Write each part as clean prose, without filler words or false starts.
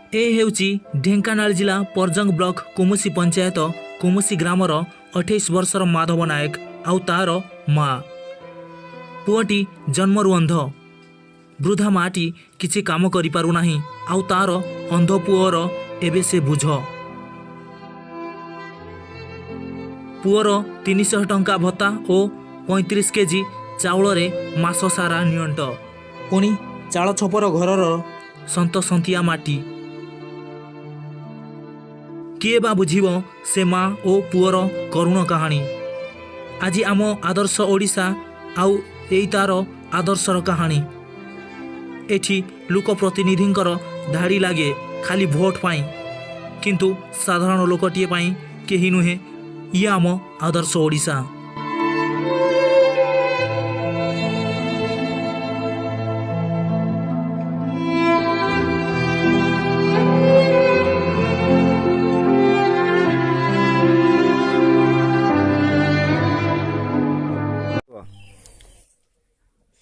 ए हेउची ढेंकानाल जिला Parjang block कुमुसी panchayat कुमुसी grammar 28 वर्षर Madhav नायक आउ तार माँ। पुअटी जन्मरू अंध। वृद्धा माटी किछि काम करि पारु नाही आउ तार अंध पुअर एबे से बुझ। पुअर 300 टंका भत्ता और 35 केजी चाउल रे मास सारा नियंट। पुणी चाल छपर घरर सन्त सन्तिया माटी। किए बा बुझिब से माँ और पुअर करुण कहानी। आज आम आदर्श ओडिशा आउ एई तार आदर्शर कहानी। एठी लोक प्रतिनिधिंकर धाड़ी लागे खाली भोट पाई, किंतु साधारण लोकटीए पाई केही नुहे। ये आम आदर्श ओडिशा।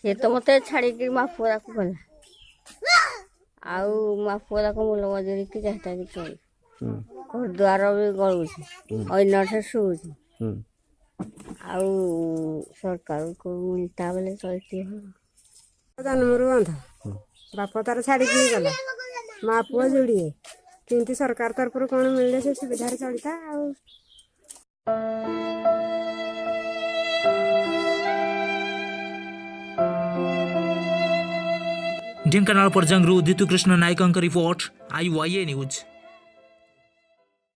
ସେ ତ ମତେ ଛାଡ଼ିକି ମା ପୁଅକୁ ଗଲା ଆଉ ମା ପୁଅକୁ ମୂଲ ମଜୁରିକି ଚାହିଁଟା ବି ଚଳି ଘର ଦ୍ୱାର ବି ଗଳୁଛି ଅନ୍ୟଠେ ଶୁଉଛି ଆଉ ସରକାରକୁ ମିଳିତା ବେଲେ ଚଳିଛି। ଜନ୍ମରୁ ଅନ୍ଧ, ବାପ ତାର ଛାଡ଼ିକି ଗଲା, ମା ପୁଅ ଯୋଡ଼ିଏ, କିନ୍ତୁ ସରକାର ତରଫରୁ କ'ଣ ମିଳିଲେ ସେ ସୁବିଧାରେ ଚଳିତା। ଆଉ ढेंकानाल परजंगरू दितु कृष्ण नायकଙ୍କ रिपोर्ट IYA न्यूज।